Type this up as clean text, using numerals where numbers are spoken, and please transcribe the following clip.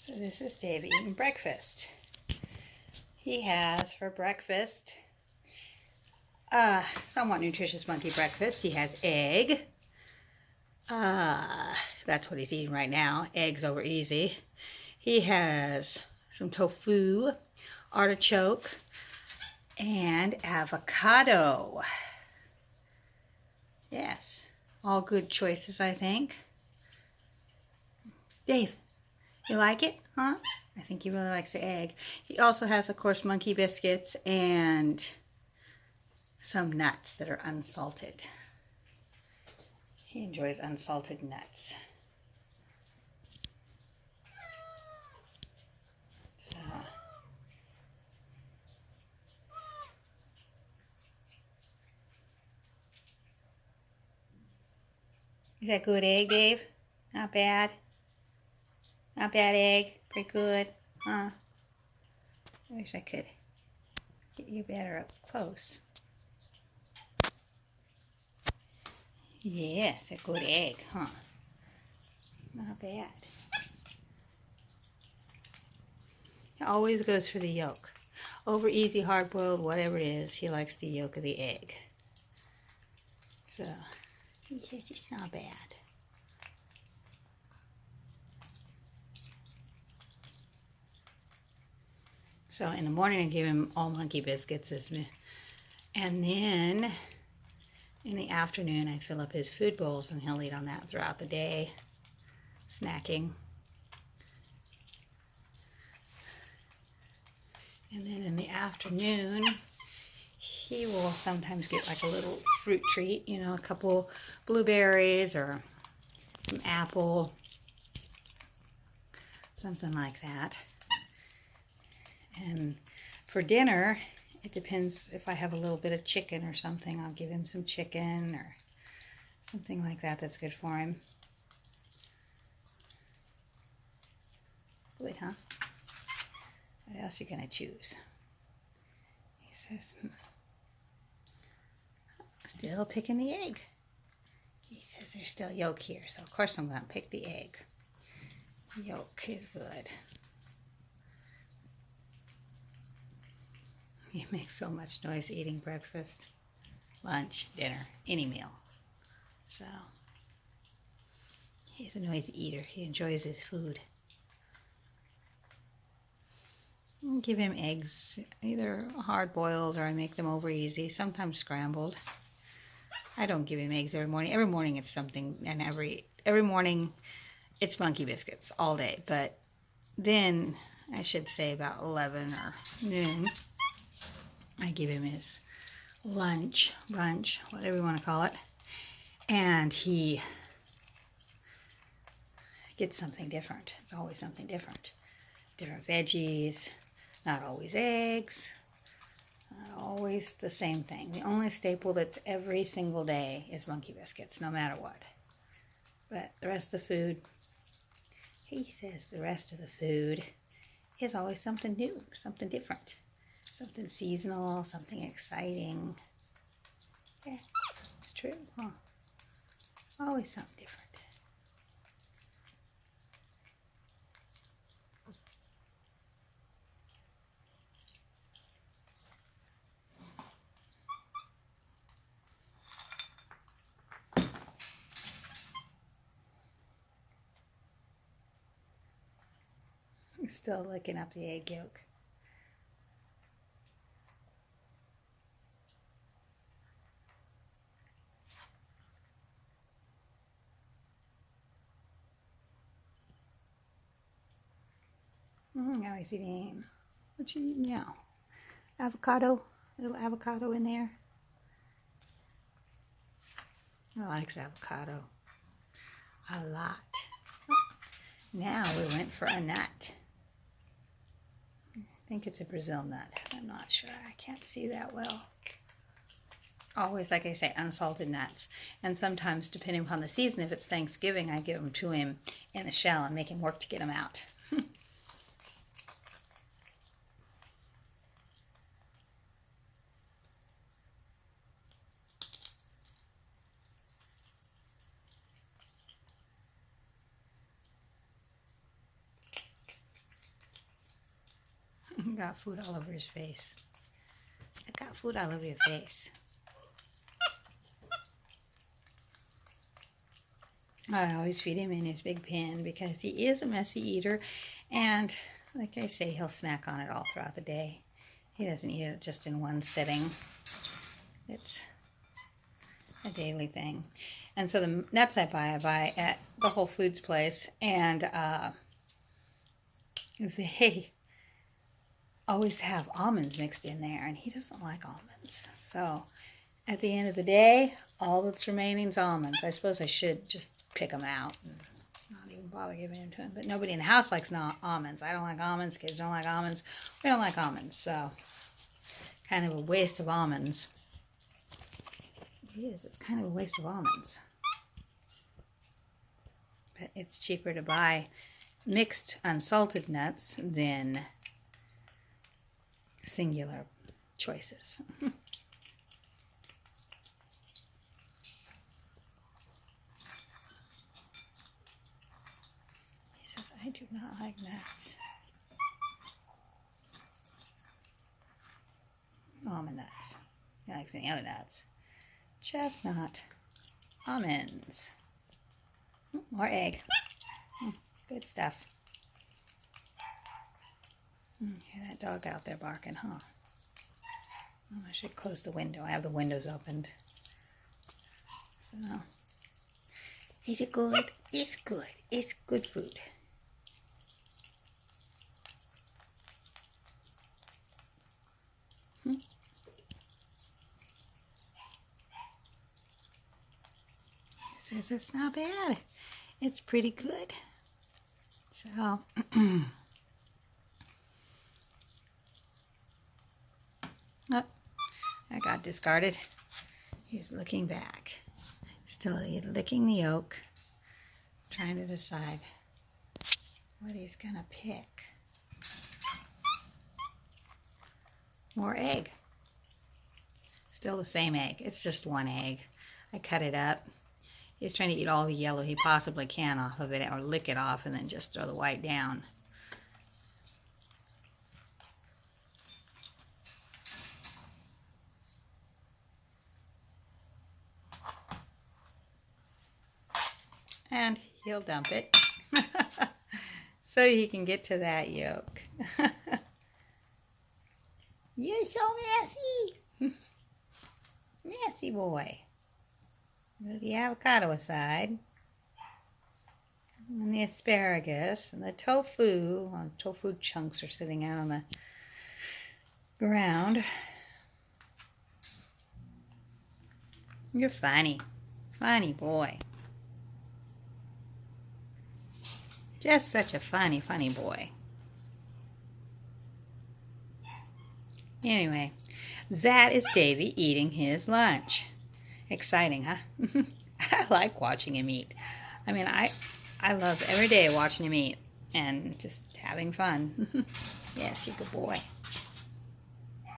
So this is Davie eating breakfast. He has for breakfast somewhat nutritious monkey breakfast. He has egg. That's what he's eating right now. Eggs over easy. He has some tofu, artichoke, and avocado. Yes, all good choices, I think. Dave, you like it, huh? I think he really likes the egg. He also has, of course, monkey biscuits and some nuts that are unsalted. He enjoys unsalted nuts. So, is that good egg, Dave? Not bad. Not bad egg. Pretty good, huh? I wish I could get you better up close. Yes, a good egg, huh? Not bad. He always goes for the yolk. Over easy, hard boiled, whatever it is, he likes the yolk of the egg. So, he says it's not bad. So in the morning I give him all monkey biscuits, and then in the afternoon I fill up his food bowls and he'll eat on that throughout the day, snacking. And then in the afternoon he will sometimes get like a little fruit treat, you know, a couple blueberries or some apple, something like that. And for dinner, it depends if I have a little bit of chicken or something. I'll give him some chicken or something like that that's good for him. Good, huh? What else are you going to choose? He says, still picking the egg. He says there's still yolk here, so of course I'm going to pick the egg. Yolk is good. He makes so much noise eating breakfast, lunch, dinner, any meal. So, he's a noisy eater. He enjoys his food. I give him eggs, either hard-boiled or I make them over easy, sometimes scrambled. I don't give him eggs every morning. Every morning it's something, and every morning it's monkey biscuits all day. But then, I should say about 11 or noon, I give him his lunch, brunch, whatever you want to call it, and he gets something different. It's always something different. Different veggies, not always eggs, not always the same thing. The only staple that's every single day is monkey biscuits, no matter what. But the rest of the food, he says the rest of the food is always something new, something different. Something seasonal, something exciting. Yeah, it's true, huh? Always something different. He's still licking up the egg yolk. Now he's eating, what you eating now? Avocado, little avocado in there. He likes avocado a lot. Now we went for a nut. I think it's a Brazil nut. I'm not sure. I can't see that well. Always, like I say, unsalted nuts. And sometimes, depending upon the season, if it's Thanksgiving, I give them to him in the shell and make him work to get them out. You got food all over his face. I got food all over your face. I always feed him in his big pan because he is a messy eater, and like I say, he'll snack on it all throughout the day. He doesn't eat it just in one sitting. It's a daily thing. And so the nuts I buy at the Whole Foods place, and they always have almonds mixed in there, and he doesn't like almonds. So at the end of the day, all that's remaining is almonds. I suppose I should just pick them out and not even bother giving them to him. But nobody in the house likes almonds. I don't like almonds. Kids don't like almonds. We don't like almonds. So kind of a waste of almonds. It is. It's kind of a waste of almonds. But it's cheaper to buy mixed unsalted nuts than singular choices. He says, I do not like nuts. Almond nuts. He likes any other nuts. Chestnut. Almonds. More egg. Good stuff. Hear that dog out there barking, huh? Oh, I should close the window. I have the windows opened. So, is it good? It's good. It's good food. He says it's not bad. It's pretty good. So, oh, I got discarded. He's looking back. Still licking the yolk, trying to decide what he's gonna pick. More egg. Still the same egg. It's just one egg. I cut it up. He's trying to eat all the yellow he possibly can off of it, or lick it off and then just throw the white down. And he'll dump it so he can get to that yolk. You're so messy. Messy boy. Move the avocado aside. And the asparagus and the tofu. Well, tofu chunks are sitting out on the ground. You're funny. Funny boy. Just such a funny, funny boy. Anyway, that is Davie eating his lunch. Exciting, huh? I like watching him eat. I mean, I love every day watching him eat and just having fun. Yes, you're a good boy.